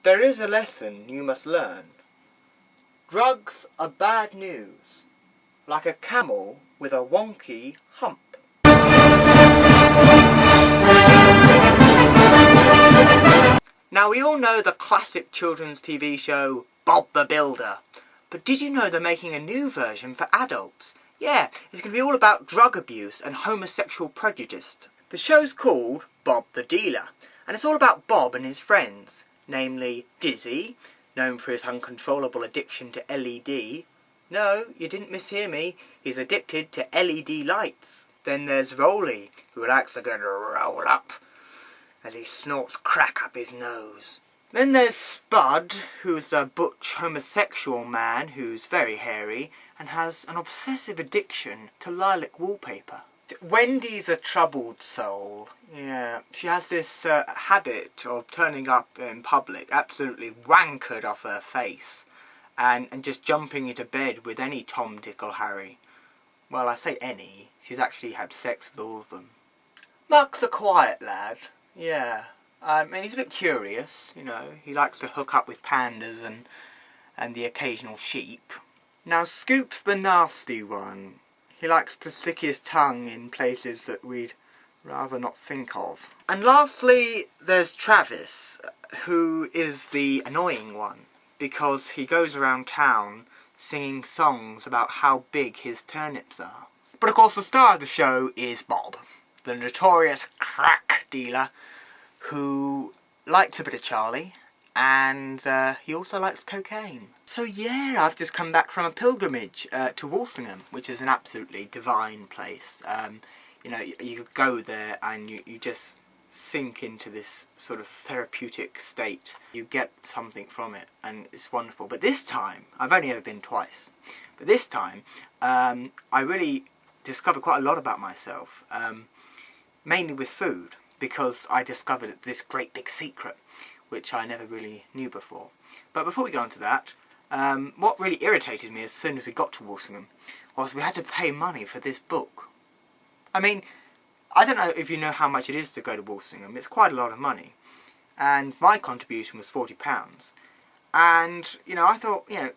There is a lesson you must learn. Drugs are bad news, like a camel with a wonky hump. Now we all know the classic children's TV show Bob the Builder, but did you know they're making a new version for adults? Yeah, it's going to be all about drug abuse and homosexual prejudice. The show's called Bob the Dealer, and it's all about Bob and his friends, namely Dizzy, known for his uncontrollable addiction to LED. No, you didn't mishear me, he's addicted to LED lights. Then there's Rolly, who likes to go to roll up as he snorts crack up his nose. Then there's Spud, who's a butch homosexual man who's very hairy and has an obsessive addiction to lilac wallpaper. Wendy's a troubled soul. Yeah, she has this habit of turning up in public absolutely wankered off her face and just jumping into bed with any Tom, Dick or Harry. Well, I say any, she's actually had sex with all of them. Mark's a quiet lad. Yeah, and he's a bit curious, you know. He likes to hook up with pandas and the occasional sheep. Now Scoop's the nasty one. He likes to stick his tongue in places that we'd rather not think of. And lastly, there's Travis, who is the annoying one, because he goes around town singing songs about how big his turnips are. But of course the star of the show is Bob, the notorious crack dealer who likes a bit of Charlie, and he also likes cocaine. So yeah, I've just come back from a pilgrimage to Walsingham, which is an absolutely divine place. You know, you go there and you just sink into this sort of therapeutic state. You get something from it, and it's wonderful. But this time, I've only ever been twice, but this time I really discovered quite a lot about myself, mainly with food, because I discovered this great big secret which I never really knew before. But before we go on to that, what really irritated me as soon as we got to Walsingham was we had to pay money for this book. I mean, I don't know if you know how much it is to go to Walsingham. It's quite a lot of money, and my contribution was £40. And you know, I thought, you know,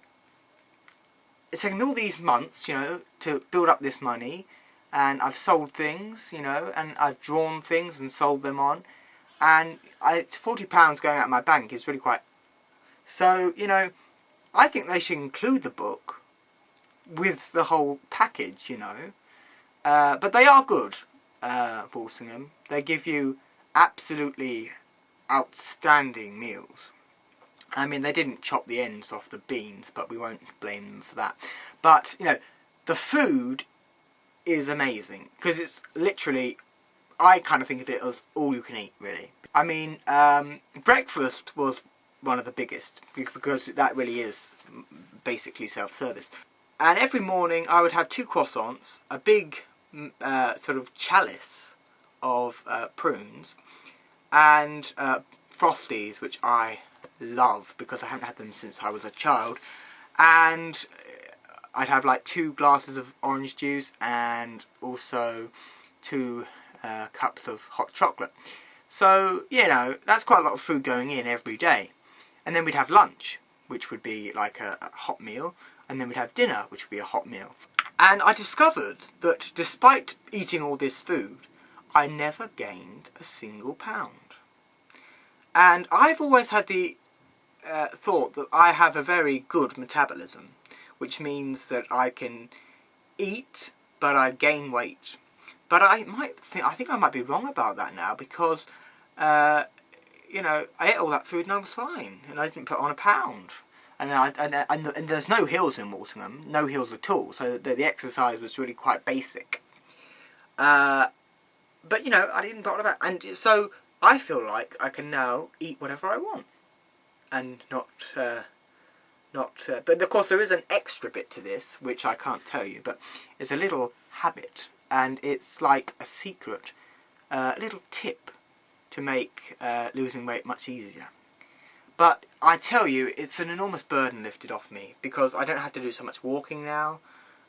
it's taken all these months, you know, to build up this money, and I've sold things, you know, and I've drawn things and sold them on, and £40 going out of my bank is really quite... So, you know, I think they should include the book with the whole package, you know. But they are good, Walsingham. They give you absolutely outstanding meals. I mean, they didn't chop the ends off the beans, but we won't blame them for that. But, you know, the food is amazing, because it's literally, I kind of think of it as all you can eat, really. I mean, breakfast was one of the biggest, because that really is basically self-service. And every morning I would have 2 croissants, a big sort of chalice of prunes, and Frosties, which I love because I haven't had them since I was a child, and I'd have like 2 glasses of orange juice and also 2 cups of hot chocolate. So, you know, that's quite a lot of food going in every day. And then we'd have lunch, which would be like a hot meal, and then we'd have dinner, which would be a hot meal. And I discovered that despite eating all this food, I never gained a single pound. And I've always had the thought that I have a very good metabolism, which means that I can eat, but I gain weight. But I think I might be wrong about that now, because, you know, I ate all that food and I was fine, and I didn't put on a pound. And there's no hills in Walsingham, no hills at all, so the exercise was really quite basic. But, you know, I didn't put on a pound, and so I feel like I can now eat whatever I want, and not, but of course there is an extra bit to this, which I can't tell you, but it's a little habit, and it's like a secret, little tip to make losing weight much easier. But I tell you, it's an enormous burden lifted off me, because I don't have to do so much walking now,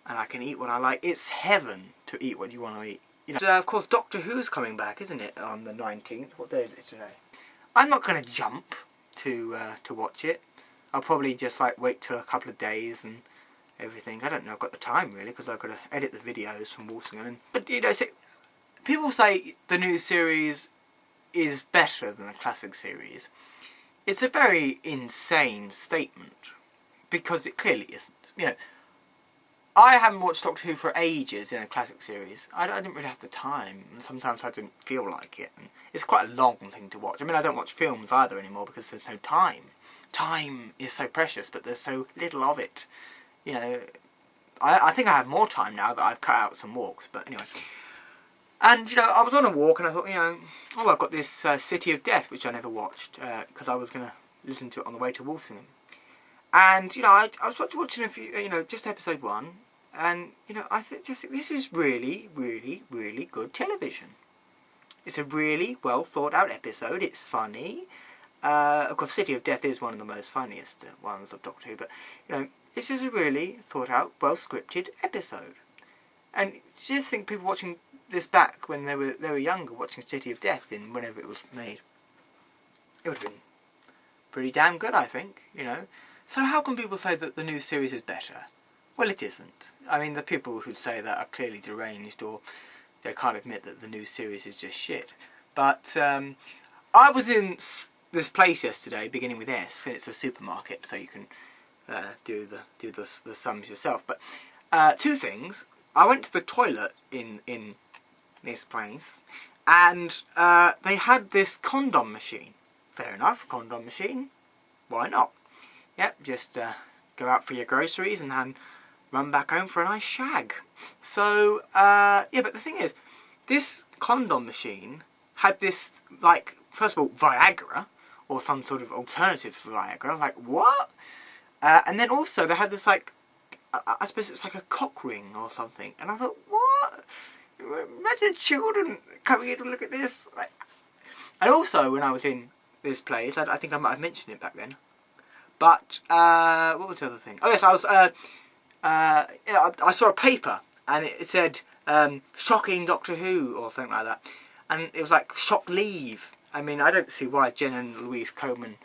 and I can eat what I like. It's heaven to eat what you want to eat. You know, so, of course, Doctor Who's coming back, isn't it, on the 19th? What day is it today? I'm not going to jump to watch it. I'll probably just like wait till a couple of days and everything. I don't know, I've got the time really, because I've got to edit the videos from Walsingham. But you know, people say the new series is better than the classic series. It's a very insane statement, because it clearly isn't. You know, I haven't watched Doctor Who for ages in a classic series. I didn't really have the time, and sometimes I didn't feel like it. And it's quite a long thing to watch. I mean, I don't watch films either anymore because there's no time. Time is so precious, but there's so little of it. You know, I think I have more time now that I've cut out some walks, but anyway. And, you know, I was on a walk and I thought, you know, oh, I've got this City of Death, which I never watched, because I was going to listen to it on the way to Walsingham. And, you know, I was watching a few, you know, just episode 1, and, you know, I think this is really, really, really good television. It's a really well thought out episode. It's funny. Of course, City of Death is one of the most funniest ones of Doctor Who, but, you know, this is a really thought out, well scripted episode. And just think, people watching this back when they were younger, watching City of Death in whenever it was made, it would have been pretty damn good, I think, you know. So how can people say that the new series is better? Well, it isn't. I mean, the people who say that are clearly deranged, or they can't admit that the new series is just shit. But I was in this place yesterday, beginning with S, and it's a supermarket, so you can do the sums yourself. But two things. I went to the toilet in this place, and they had this condom machine. Fair enough, condom machine. Why not? Yep, just go out for your groceries and then run back home for a nice shag. So, yeah, but the thing is, this condom machine had this, like, first of all, Viagra, or some sort of alternative to Viagra. I was like, what? And then also, they had this, like, I suppose it's like a cock ring or something. And I thought, what? Imagine children coming in to look at this. Like, and also, when I was in this place, I think I might have mentioned it back then. But, what was the other thing? Oh yes, I was, I saw a paper, and it said, shocking Doctor Who, or something like that. And it was like, shock leave. I mean, I don't see why Jen and Louise Coleman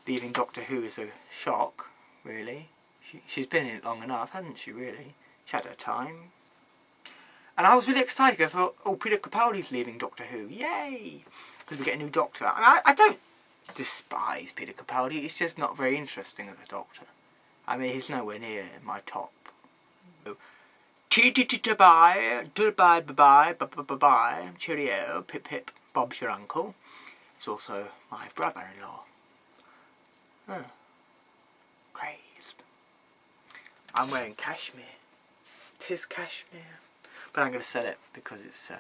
leaving Doctor Who is a shock, really. She's been in it long enough, hasn't she, really? She had her time. And I was really excited because I thought, oh, Peter Capaldi's leaving Doctor Who. Yay! Because we get a new Doctor. I mean, I don't despise Peter Capaldi. He's just not very interesting as a Doctor. I mean, he's nowhere near my top. Bye, goodbye, bye, bye, bye, bye, cheerio, pip pip, Bob's your uncle. He's also my brother-in-law. Oh. Crazed. I'm wearing cashmere. 'Tis cashmere. But I'm going to sell it because it's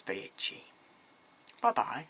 very itchy. Bye-bye.